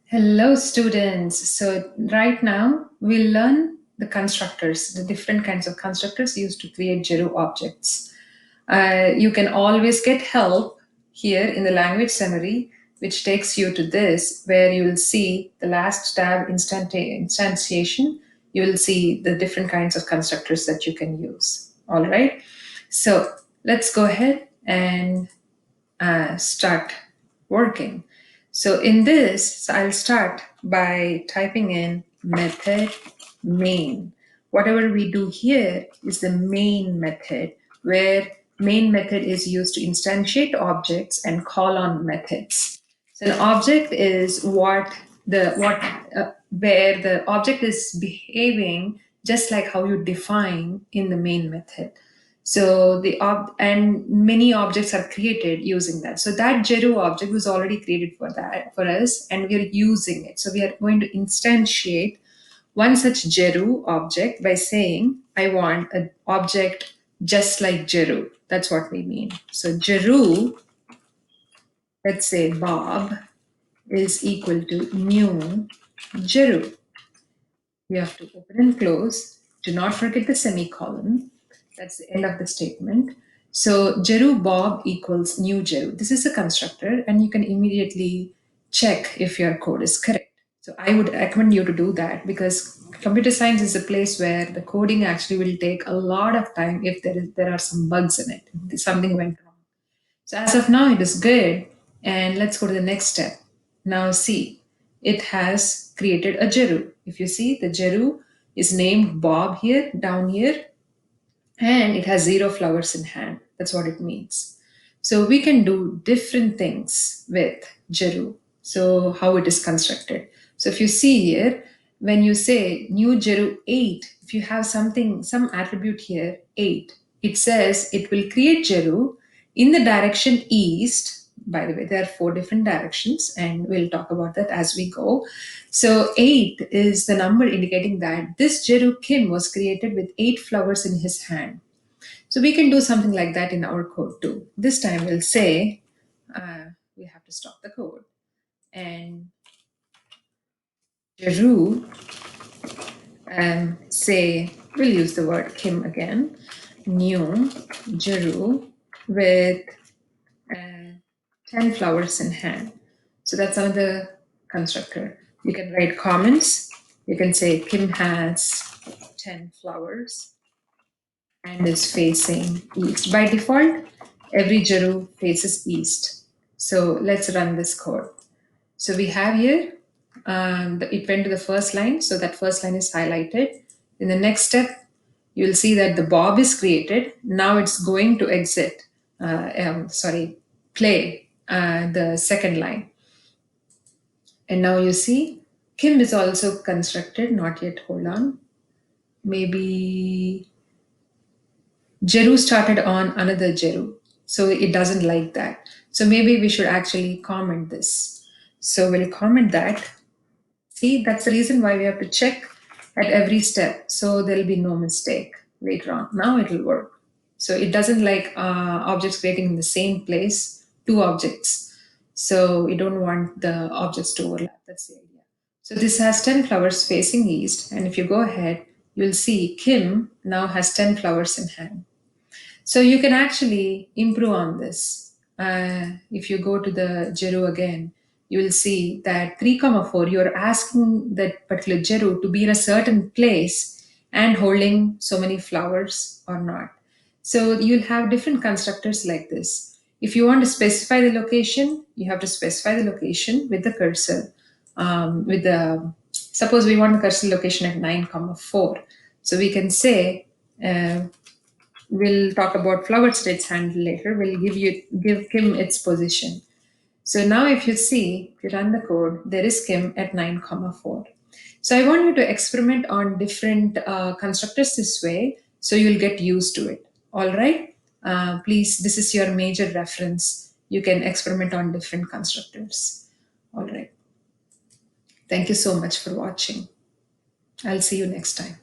Hello, students. So right now we'll learn the constructors, the different kinds of constructors used to create Jeroo objects. You can always get help here in the language summary, which takes you to this, where you will see the last tab instantiation. You will see the different kinds of constructors that you can use. All right. So let's go ahead and start working. So in this, so I'll start by typing in method main. Whatever we do here is the main method, where main method is used to instantiate objects and call on methods. So an object is where the object is behaving just like how you define in the main method. So and many objects are created using that. So that Jeroo object was already created for us, and we are using it. So we are going to instantiate one such Jeroo object by saying, I want an object just like Jeroo. That's what we mean. So Jeroo, let's say Bob, is equal to new Jeroo. You have to open and close. Do not forget the semicolon. That's the end of the statement. So Jeroo Bob equals new Jeroo. This is a constructor, and you can immediately check if your code is correct. So I would recommend you to do that, because computer science is a place where the coding actually will take a lot of time if there are some bugs in it, if something went wrong. So as of now, it is good. And let's go to the next step. Now see, it has created a Jeroo. If you see, the Jeroo is named Bob here, down here, and it has 0 flowers in hand. That's what it means. So we can do different things with Jeroo. So how it is constructed. So if you see here, when you say new Jeroo 8, if you have some attribute here, 8, it says it will create Jeroo in the direction east. By the way, there are 4 different directions, and we'll talk about that as we go. So 8 is the number indicating that this Jeroo Kim was created with 8 flowers in his hand. So we can do something like that in our code too. This time we'll say, we have to stop the code. And Jeroo, say, we'll use the word Kim again, new Jeroo with 10 flowers in hand. So that's another constructor. You can write comments. You can say Kim has 10 flowers and is facing east. By default, every Jeroo faces east. So let's run this code. So we have here, it went to the first line. So that first line is highlighted. In the next step, you'll see that the Bob is created. Now it's going to exit, play the second line. And now you see Kim is also constructed, not yet, hold on. Maybe Jeroo started on another Jeroo. So it doesn't like that. So maybe we should actually comment this. So we'll comment that. See, that's the reason why we have to check at every step. So there'll be no mistake later on. Now it will work. So it doesn't like objects creating in the same place, 2 objects. So we don't want the objects to overlap. That's the idea. So this has 10 flowers facing east. And if you go ahead, you'll see Kim now has 10 flowers in hand. So you can actually improve on this. If you go to the Jeroo again, you will see that 3, 4, you're asking that particular Jeroo to be in a certain place and holding so many flowers or not. So you'll have different constructors like this. If you want to specify the location, you have to specify the location with the cursor. Suppose we want the cursor location at 9, 4. So we can say, we'll talk about flower states handle later. We'll give Kim its position. So now if you see, if you run the code, there is Kim at 9, 4. So I want you to experiment on different constructors this way, so you'll get used to it. All right? Please, this is your major reference. You can experiment on different constructors. All right. Thank you so much for watching. I'll see you next time.